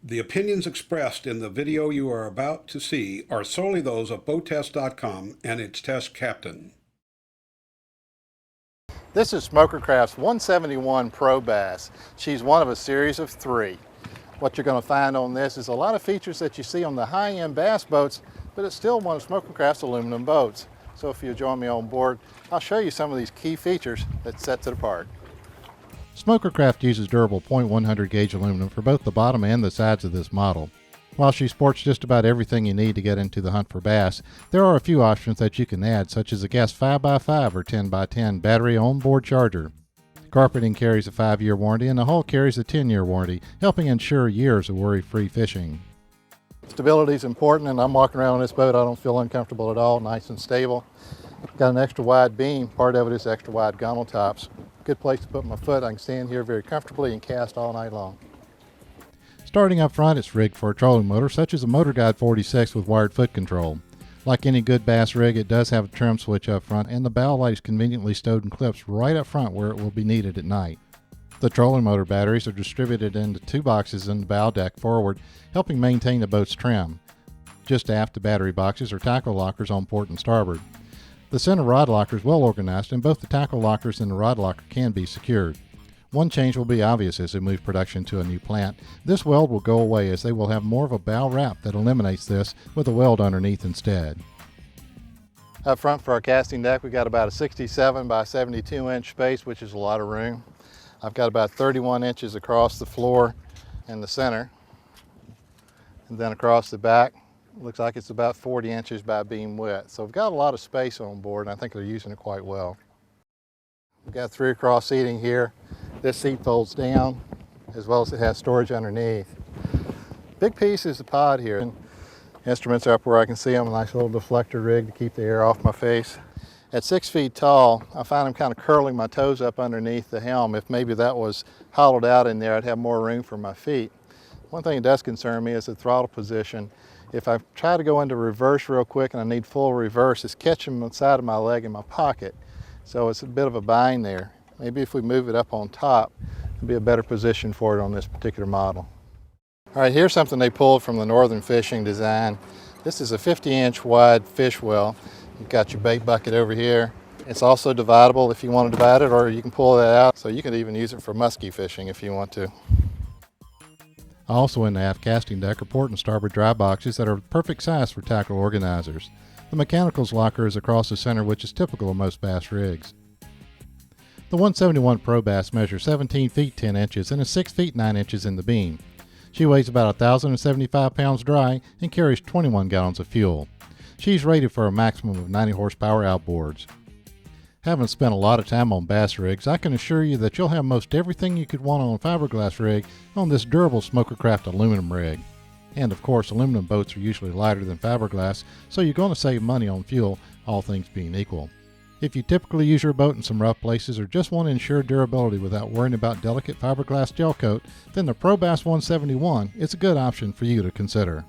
The opinions expressed in the video you are about to see are solely those of BoatTEST.com and its test captain. This is Smokercraft's 171 Pro Bass. She's one of a series of 3. What you're going to find on this is a lot of features that you see on the high-end bass boats, but it's still one of Smokercraft's aluminum boats. So if you'll join me on board, I'll show you some of these key features that sets it apart. Smokercraft uses durable .100 gauge aluminum for both the bottom and the sides of this model. While she sports just about everything you need to get into the hunt for bass, there are a few options that you can add, such as a gas 5x5 or 10x10 battery onboard charger. Carpeting carries a 5-year warranty and the hull carries a 10-year warranty, helping ensure years of worry-free fishing. Stability is important, and I'm walking around on this boat. I don't feel uncomfortable at all, nice and stable. Got an extra wide beam. Part of it is extra wide gunnel tops. Good place to put my foot. I can stand here very comfortably and cast all night long. Starting up front, it's rigged for a trolling motor such as a Motor Guide 46 with wired foot control. Like any good bass rig, it does have a trim switch up front, and the bow light is conveniently stowed in clips right up front where it will be needed at night. The trolling motor batteries are distributed into 2 boxes in the bow deck forward, helping maintain the boat's trim. Just aft, the battery boxes are tackle lockers on port and starboard. The center rod locker is well organized, and both the tackle lockers and the rod locker can be secured. One change will be obvious as they move production to a new plant. This weld will go away as they will have more of a bow wrap that eliminates this with a weld underneath instead. Up front for our casting deck, we got about a 67 by 72 inch space, which is a lot of room. I've got about 31 inches across the floor in the center, and then across the back looks like it's about 40 inches by beam width. So we've got a lot of space on board, and I think they're using it quite well. We've got 3 across seating here. This seat folds down, as well as it has storage underneath. Big piece is the pod here. And instruments are up where I can see them, a nice little deflector rig to keep the air off my face. At 6 feet tall, I find I'm kind of curling my toes up underneath the helm. If maybe that was hollowed out in there, I'd have more room for my feet. One thing that does concern me is the throttle position. If I try to go into reverse real quick and I need full reverse, it's catching the side of my leg in my pocket. So it's a bit of a bind there. Maybe if we move it up on top, it'd be a better position for it on this particular model. All right, here's something they pulled from the Northern Fishing design. This is a 50-inch wide fish well. You've got your bait bucket over here. It's also dividable if you want to divide it, or you can pull that out. So you can even use it for muskie fishing if you want to. Also in the aft casting deck are port and starboard dry boxes that are the perfect size for tackle organizers. The mechanicals locker is across the center, which is typical of most bass rigs. The 171 Pro Bass measures 17 feet 10 inches and is 6 feet 9 inches in the beam. She weighs about 1,075 pounds dry and carries 21 gallons of fuel. She's rated for a maximum of 90 horsepower outboards. Having spent a lot of time on bass rigs, I can assure you that you'll have most everything you could want on a fiberglass rig on this durable Smokercraft aluminum rig. And of course, aluminum boats are usually lighter than fiberglass, so you're going to save money on fuel, all things being equal. If you typically use your boat in some rough places or just want to ensure durability without worrying about delicate fiberglass gel coat, then the Pro Bass 171 is a good option for you to consider.